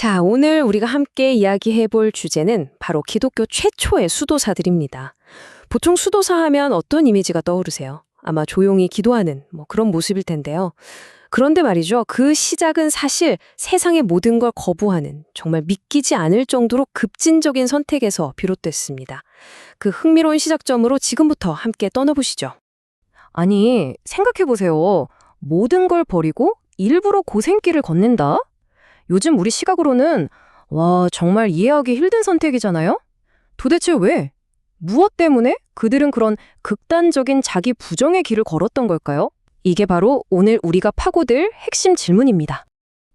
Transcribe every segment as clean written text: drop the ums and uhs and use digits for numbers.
자, 오늘 우리가 함께 이야기해 볼 주제는 바로 기독교 최초의 수도사들입니다. 보통 수도사 하면 어떤 이미지가 떠오르세요? 아마 조용히 기도하는 그런 모습일 텐데요. 그런데 말이죠. 그 시작은 사실 세상의 모든 걸 거부하는 정말 믿기지 않을 정도로 급진적인 선택에서 비롯됐습니다. 그 흥미로운 시작점으로 지금부터 함께 떠나보시죠. 아니, 생각해보세요. 모든 걸 버리고 일부러 고생길을 걷는다? 요즘 우리 시각으로는 와, 정말 이해하기 힘든 선택이잖아요? 도대체 왜? 무엇 때문에 그들은 그런 극단적인 자기 부정의 길을 걸었던 걸까요? 이게 바로 오늘 우리가 파고들 핵심 질문입니다.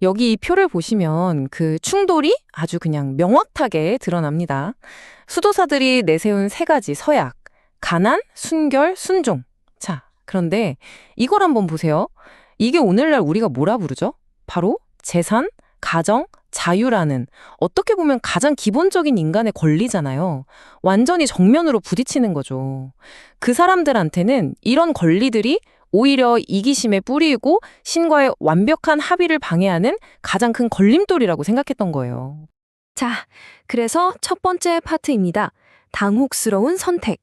여기 이 표를 보시면 그 충돌이 아주 그냥 명확하게 드러납니다. 수도사들이 내세운 세 가지 서약, 가난, 순결, 순종. 자, 그런데 이걸 한번 보세요. 이게 오늘날 우리가 뭐라 부르죠? 바로 재산, 가정, 자유라는 어떻게 보면 가장 기본적인 인간의 권리잖아요. 완전히 정면으로 부딪히는 거죠. 그 사람들한테는 이런 권리들이 오히려 이기심의 뿌리이고 신과의 완벽한 합의를 방해하는 가장 큰 걸림돌이라고 생각했던 거예요. 자, 그래서 첫 번째 파트입니다. 당혹스러운 선택.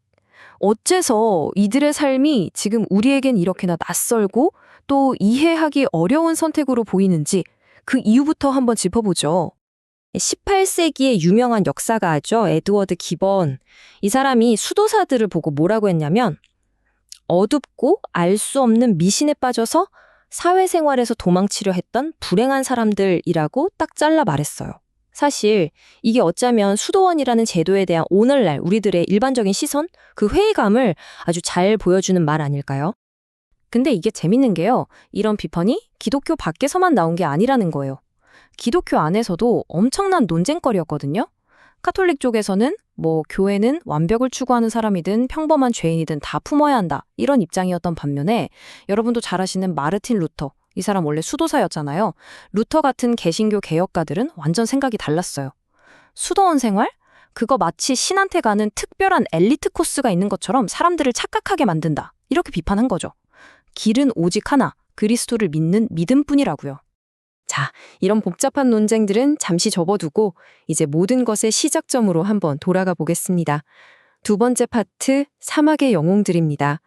어째서 이들의 삶이 지금 우리에겐 이렇게나 낯설고 또 이해하기 어려운 선택으로 보이는지 그 이유부터 한번 짚어보죠. 18세기의 유명한 역사가죠. 에드워드 기번. 이 사람이 수도사들을 보고 뭐라고 했냐면 어둡고 알 수 없는 미신에 빠져서 사회생활에서 도망치려 했던 불행한 사람들이라고 딱 잘라 말했어요. 사실 이게 어쩌면 수도원이라는 제도에 대한 오늘날 우리들의 일반적인 시선, 그 회의감을 아주 잘 보여주는 말 아닐까요? 근데 이게 재밌는 게요. 이런 비판이 기독교 밖에서만 나온 게 아니라는 거예요. 기독교 안에서도 엄청난 논쟁거리였거든요. 카톨릭 쪽에서는 교회는 완벽을 추구하는 사람이든 평범한 죄인이든 다 품어야 한다. 이런 입장이었던 반면에 여러분도 잘 아시는 마르틴 루터. 이 사람 원래 수도사였잖아요. 루터 같은 개신교 개혁가들은 완전 생각이 달랐어요. 수도원 생활? 그거 마치 신한테 가는 특별한 엘리트 코스가 있는 것처럼 사람들을 착각하게 만든다. 이렇게 비판한 거죠. 길은 오직 하나, 그리스도를 믿는 믿음뿐이라고요. 자, 이런 복잡한 논쟁들은 잠시 접어두고 이제 모든 것의 시작점으로 한번 돌아가 보겠습니다. 두 번째 파트, 사막의 영웅들입니다.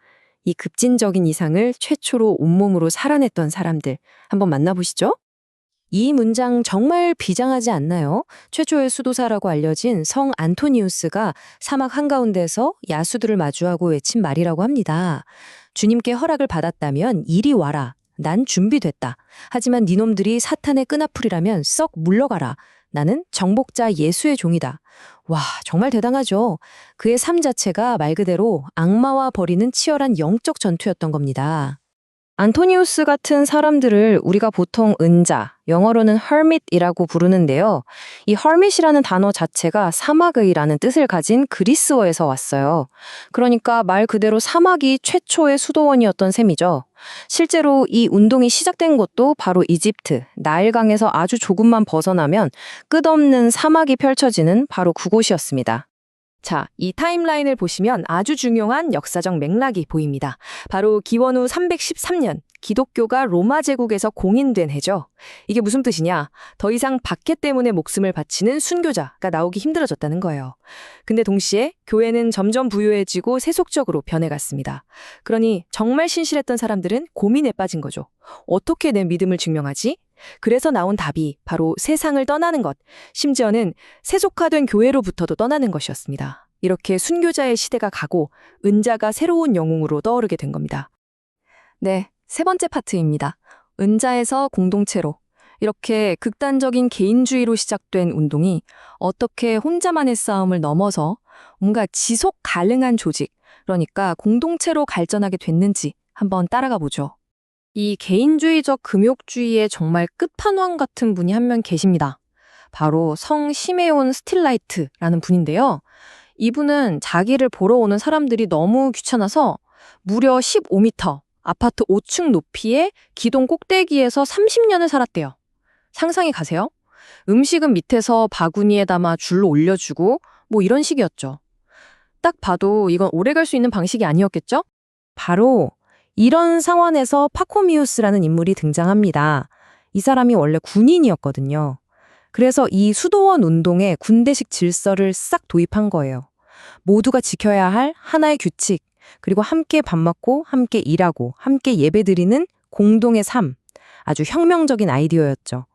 이 급진적인 이상을 최초로 온몸으로 살아냈던 사람들, 한번 만나보시죠. 이 문장 정말 비장하지 않나요? 최초의 수도사라고 알려진 성 안토니우스가 사막 한가운데서 야수들을 마주하고 외친 말이라고 합니다. 주님께 허락을 받았다면 이리 와라. 난 준비됐다. 하지만 니놈들이 사탄의 끈앞풀이라면 썩 물러가라. 나는 정복자 예수의 종이다. 와, 정말 대단하죠. 그의 삶 자체가 말 그대로 악마와 벌이는 치열한 영적 전투였던 겁니다. 안토니우스 같은 사람들을 우리가 보통 은자, 영어로는 hermit이라고 부르는데요. 이 hermit이라는 단어 자체가 사막의라는 뜻을 가진 그리스어에서 왔어요. 그러니까 말 그대로 사막이 최초의 수도원이었던 셈이죠. 실제로 이 운동이 시작된 곳도 바로 이집트, 나일강에서 아주 조금만 벗어나면 끝없는 사막이 펼쳐지는 바로 그곳이었습니다. 자, 이 타임라인을 보시면 아주 중요한 역사적 맥락이 보입니다. 바로 기원 후 313년, 기독교가 로마 제국에서 공인된 해죠. 이게 무슨 뜻이냐? 더 이상 박해 때문에 목숨을 바치는 순교자가 나오기 힘들어졌다는 거예요. 근데 동시에 교회는 점점 부유해지고 세속적으로 변해갔습니다. 그러니 정말 신실했던 사람들은 고민에 빠진 거죠. 어떻게 내 믿음을 증명하지? 그래서 나온 답이 바로 세상을 떠나는 것, 심지어는 세속화된 교회로부터도 떠나는 것이었습니다. 이렇게 순교자의 시대가 가고 은자가 새로운 영웅으로 떠오르게 된 겁니다. 네, 세 번째 파트입니다. 은자에서 공동체로. 이렇게 극단적인 개인주의로 시작된 운동이 어떻게 혼자만의 싸움을 넘어서 뭔가 지속 가능한 조직, 그러니까 공동체로 발전하게 됐는지 한번 따라가 보죠. 이 개인주의적 금욕주의의 정말 끝판왕 같은 분이 한 명 계십니다. 바로 성 시메온 스틸라이트라는 분인데요. 이분은 자기를 보러 오는 사람들이 너무 귀찮아서 무려 15m, 아파트 5층 높이의 기동 꼭대기에서 30년을 살았대요. 상상이 가세요? 음식은 밑에서 바구니에 담아 줄로 올려주고 이런 식이었죠. 딱 봐도 이건 오래 갈 수 있는 방식이 아니었겠죠? 바로 이런 상황에서 파코미우스라는 인물이 등장합니다. 이 사람이 원래 군인이었거든요. 그래서 이 수도원 운동에 군대식 질서를 싹 도입한 거예요. 모두가 지켜야 할 하나의 규칙, 그리고 함께 밥 먹고, 함께 일하고, 함께 예배드리는 공동의 삶. 아주 혁명적인 아이디어였죠.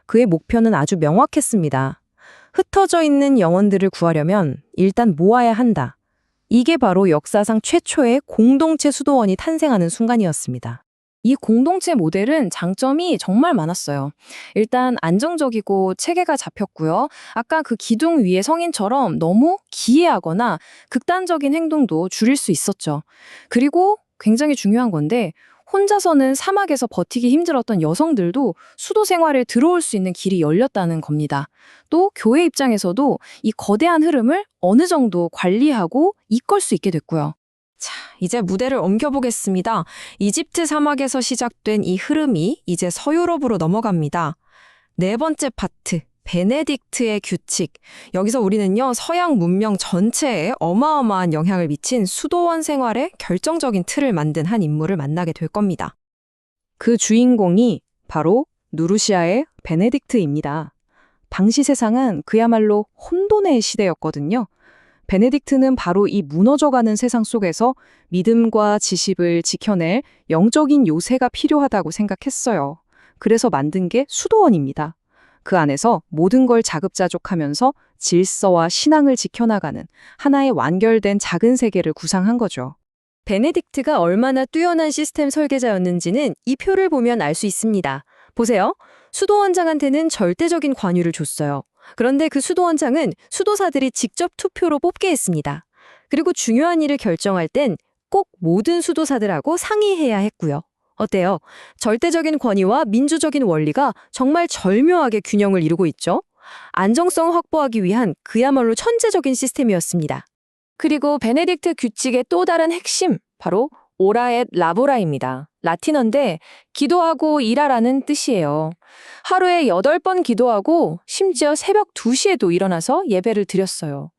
그의 목표는 아주 명확했습니다. 흩어져 있는 영혼들을 구하려면 일단 모아야 한다. 이게 바로 역사상 최초의 공동체 수도원이 탄생하는 순간이었습니다. 이 공동체 모델은 장점이 정말 많았어요. 일단 안정적이고 체계가 잡혔고요. 아까 그 기둥 위의 성인처럼 너무 기이하거나 극단적인 행동도 줄일 수 있었죠. 그리고 굉장히 중요한 건데 혼자서는 사막에서 버티기 힘들었던 여성들도 수도 생활에 들어올 수 있는 길이 열렸다는 겁니다. 또 교회 입장에서도 이 거대한 흐름을 어느 정도 관리하고 이끌 수 있게 됐고요. 자, 이제 무대를 옮겨보겠습니다. 이집트 사막에서 시작된 이 흐름이 이제 서유럽으로 넘어갑니다. 네 번째 파트, 베네딕트의 규칙. 여기서 우리는요, 서양 문명 전체에 어마어마한 영향을 미친 수도원 생활의 결정적인 틀을 만든 한 인물을 만나게 될 겁니다. 그 주인공이 바로 누르시아의 베네딕트입니다. 당시 세상은 그야말로 혼돈의 시대였거든요. 베네딕트는 바로 이 무너져가는 세상 속에서 믿음과 지식을 지켜낼 영적인 요새가 필요하다고 생각했어요. 그래서 만든 게 수도원입니다. 그 안에서 모든 걸 자급자족하면서 질서와 신앙을 지켜나가는 하나의 완결된 작은 세계를 구상한 거죠. 베네딕트가 얼마나 뛰어난 시스템 설계자였는지는 이 표를 보면 알 수 있습니다. 보세요. 수도원장한테는 절대적인 관유를 줬어요. 그런데 그 수도원장은 수도사들이 직접 투표로 뽑게 했습니다. 그리고 중요한 일을 결정할 땐 꼭 모든 수도사들하고 상의해야 했고요. 어때요? 절대적인 권위와 민주적인 원리가 정말 절묘하게 균형을 이루고 있죠? 안정성을 확보하기 위한 그야말로 천재적인 시스템이었습니다. 그리고 베네딕트 규칙의 또 다른 핵심, 바로 오라엣 라보라입니다. 라틴어인데 기도하고 일하라는 뜻이에요. 하루에 8번 기도하고 심지어 새벽 2시에도 일어나서 예배를 드렸어요.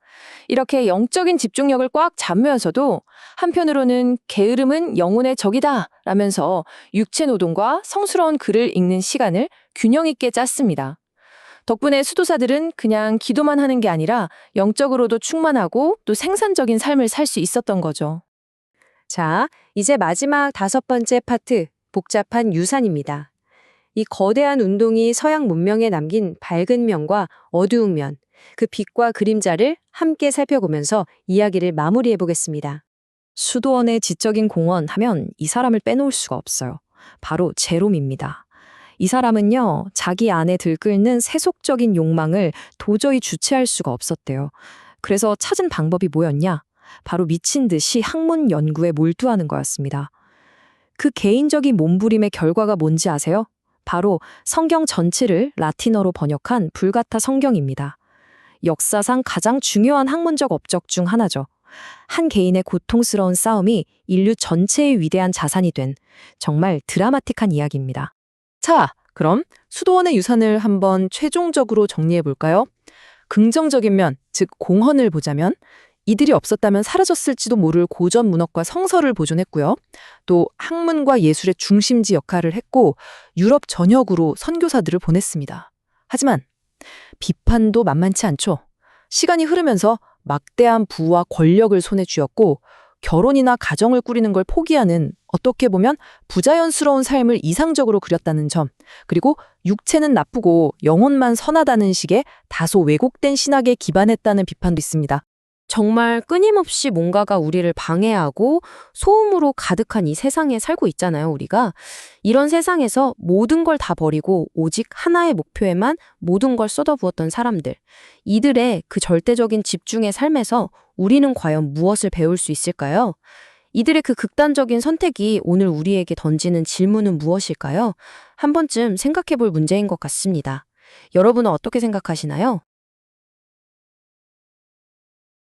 이렇게 영적인 집중력을 꽉 잡으면서도 한편으로는 게으름은 영혼의 적이다 라면서 육체 노동과 성스러운 글을 읽는 시간을 균형 있게 짰습니다. 덕분에 수도사들은 그냥 기도만 하는 게 아니라 영적으로도 충만하고 또 생산적인 삶을 살 수 있었던 거죠. 자, 이제 마지막 5번째 파트, 복잡한 유산입니다. 이 거대한 운동이 서양 문명에 남긴 밝은 면과 어두운 면, 그 빛과 그림자를 함께 살펴보면서 이야기를 마무리해 보겠습니다. 수도원의 지적인 공헌 하면 이 사람을 빼놓을 수가 없어요. 바로 제롬입니다. 이 사람은요, 자기 안에 들끓는 세속적인 욕망을 도저히 주체할 수가 없었대요. 그래서 찾은 방법이 뭐였냐? 바로 미친 듯이 학문 연구에 몰두하는 거였습니다. 그 개인적인 몸부림의 결과가 뭔지 아세요? 바로 성경 전체를 라틴어로 번역한 불가타 성경입니다. 역사상 가장 중요한 학문적 업적 중 하나죠. 한 개인의 고통스러운 싸움이 인류 전체의 위대한 자산이 된 정말 드라마틱한 이야기입니다. 자, 그럼 수도원의 유산을 한번 최종적으로 정리해 볼까요? 긍정적인 면, 즉 공헌을 보자면 이들이 없었다면 사라졌을지도 모를 고전 문학과 성서를 보존했고요. 또 학문과 예술의 중심지 역할을 했고 유럽 전역으로 선교사들을 보냈습니다. 하지만 비판도 만만치 않죠. 시간이 흐르면서 막대한 부와 권력을 손에 쥐었고 결혼이나 가정을 꾸리는 걸 포기하는 어떻게 보면 부자연스러운 삶을 이상적으로 그렸다는 점, 그리고 육체는 나쁘고 영혼만 선하다는 식의 다소 왜곡된 신학에 기반했다는 비판도 있습니다. 정말 끊임없이 뭔가가 우리를 방해하고 소음으로 가득한 이 세상에 살고 있잖아요, 우리가. 이런 세상에서 모든 걸 다 버리고 오직 하나의 목표에만 모든 걸 쏟아부었던 사람들. 이들의 그 절대적인 집중의 삶에서 우리는 과연 무엇을 배울 수 있을까요? 이들의 그 극단적인 선택이 오늘 우리에게 던지는 질문은 무엇일까요? 한 번쯤 생각해 볼 문제인 것 같습니다. 여러분은 어떻게 생각하시나요?